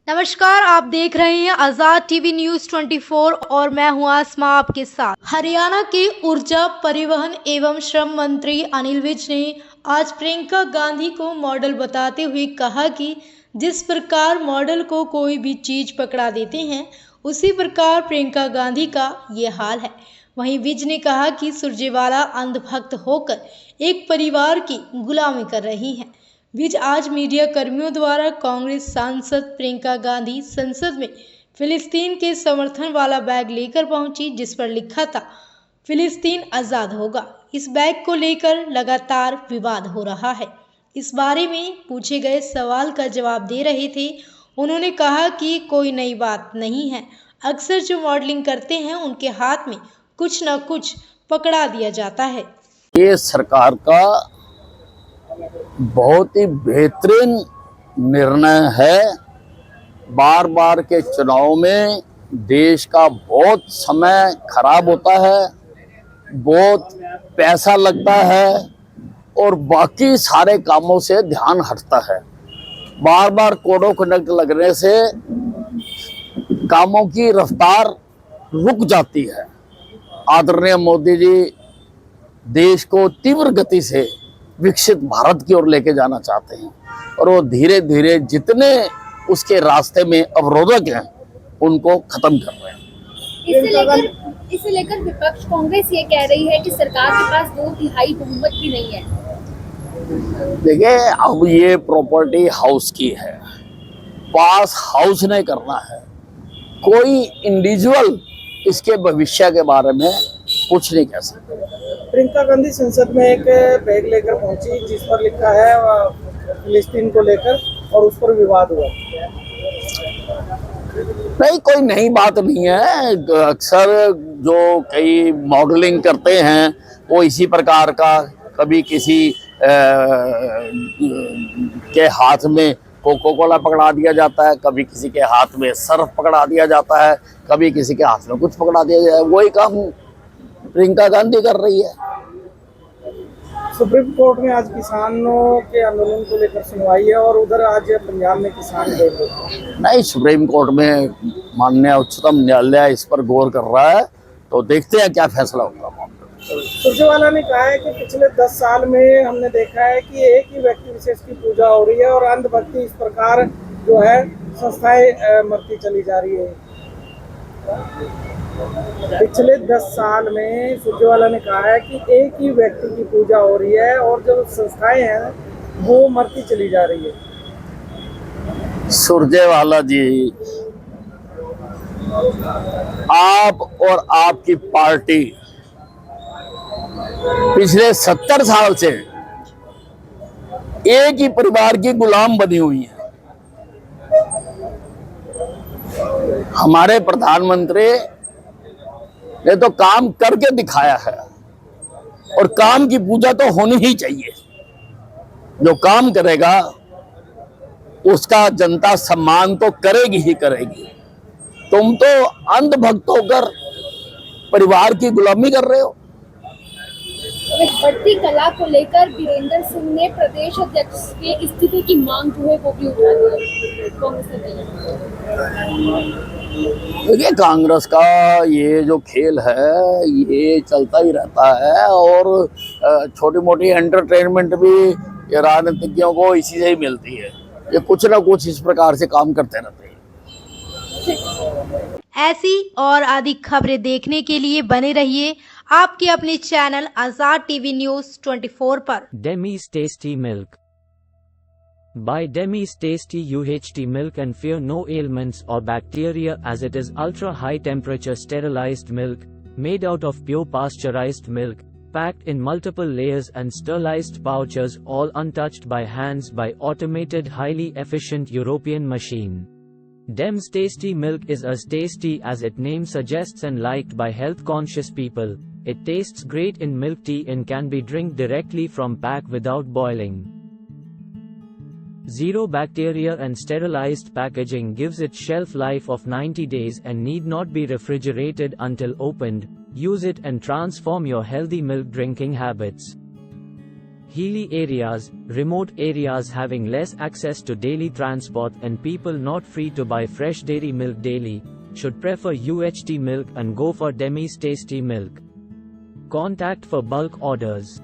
नमस्कार, आप देख रहे हैं आजाद टीवी न्यूज 24 और मैं हूं आसमा आपके साथ। हरियाणा के ऊर्जा, परिवहन एवं श्रम मंत्री अनिल विज ने आज प्रियंका गांधी को मॉडल बताते हुए कहा कि जिस प्रकार मॉडल को कोई भी चीज पकड़ा देते हैं, उसी प्रकार प्रियंका गांधी का ये हाल है। वहीं विज ने कहा कि सुरजेवाला अंधभक्त होकर एक परिवार की गुलामी कर रही है। विज आज मीडिया कर्मियों द्वारा कांग्रेस सांसद प्रियंका गांधी संसद में फिलिस्तीन के समर्थन वाला बैग लेकर पहुंची, जिस पर लिखा था फिलिस्तीन आज़ाद होगा। इस बैग को लेकर लगातार विवाद हो रहा है। इस बारे में पूछे गए सवाल का जवाब दे रहे थे। उन्होंने कहा कि कोई नई बात नहीं है, अक्सर जो मॉडलिंग करते हैं उनके हाथ में कुछ न कुछ पकड़ा दिया जाता है। ये सरकार का बहुत ही बेहतरीन निर्णय है। बार बार के चुनाव में देश का बहुत समय खराब होता है, बहुत पैसा लगता है और बाकी सारे कामों से ध्यान हटता है। बार बार कोड ऑफ कंडक्ट लगने से कामों की रफ्तार रुक जाती है। आदरणीय मोदी जी देश को तीव्र गति से विकसित भारत की ओर लेके जाना चाहते हैं और वो धीरे धीरे जितने उसके रास्ते में अवरोधक हैं उनको खत्म कर रहे हैं। इसे लेकर विपक्ष कांग्रेस ये कह रही है कि सरकार के पास 2/3 बहुमत भी नहीं है। देखिए, अब ये प्रॉपर्टी हाउस की है, पास हाउस नहीं करना है। कोई इंडिविजुअल इसके भविष्य के बारे में कुछ नहीं कह सकते। प्रियंका गांधी संसद में एक बैग लेकर पहुंची जिस पर लिखा है फिलिस्तीन को लेकर, और उस पर विवाद हुआ। नहीं, कोई नई बात नहीं है। अक्सर जो कई मॉडलिंग करते हैं वो इसी प्रकार का, कभी किसी के हाथ में कोको कोला पकड़ा दिया जाता है, कभी किसी के हाथ में सर्फ पकड़ा दिया जाता है, कभी किसी के हाथ में कुछ पकड़ा दिया जाता है। वही काम प्रियंका गांधी कर रही है। सुप्रीम कोर्ट में आज किसानों के आंदोलन को लेकर सुनवाई है और उधर आज पंजाब में किसान नहीं, सुप्रीम कोर्ट में माननीय उच्चतम न्यायालय इस पर गौर कर रहा है, तो देखते हैं क्या फैसला होगा। सुरजेवाला ने कहा है कि पिछले 10 साल में हमने देखा है कि एक ही व्यक्ति विशेष की पूजा हो रही है और अंधभक्ति इस प्रकार जो है संस्थाएं मरती चली जा रही है। पिछले 10 साल में सुरजेवाला ने कहा है कि एक ही व्यक्ति की पूजा हो रही है और जो संस्थाएं हैं वो मरती चली जा रही है। सुरजेवाला जी, आप और आपकी पार्टी पिछले 70 साल से एक ही परिवार की गुलाम बनी हुई है। हमारे प्रधानमंत्री ने तो काम करके दिखाया है और काम की पूजा तो होनी ही चाहिए। जो काम करेगा उसका जनता सम्मान तो करेगी ही करेगी। तुम तो अंधभक्त होकर परिवार की गुलामी कर रहे हो। बढ़ती कला को लेकर वीरेंद्र सिंह ने प्रदेश अध्यक्ष के इस्तीफे की मांग जो है वो भी उठा दी कांग्रेस ने। देखिए, कांग्रेस का ये जो खेल है ये चलता ही रहता है और छोटी मोटी एंटरटेनमेंट भी राजनीतिज्ञों को इसी से ही मिलती है। ये कुछ ना कुछ इस प्रकार से काम करते रहते हैं। ऐसी और अधिक खबरें देखने के लिए बने रहिए आपके अपने चैनल आजाद टीवी न्यूज 24 पर। Demi's Tasty Milk. Buy Demi's Tasty UHT milk and fear no ailments or bacteria, as it is ultra high temperature sterilized milk, made out of pure pasteurized milk, packed in multiple layers and sterilized pouches, all untouched by hands by automated highly efficient European machine. Dem's Tasty Milk is as tasty as its name suggests and liked by health-conscious people. It tastes great in milk tea and can be drank directly from pack without boiling. Zero bacteria and sterilized packaging gives it shelf life of 90 days and need not be refrigerated until opened. Use it and transform your healthy milk drinking habits. Hilly areas, remote areas having less access to daily transport and people not free to buy fresh dairy milk daily, should prefer UHT milk and go for Demi's Tasty Milk. Contact for bulk orders.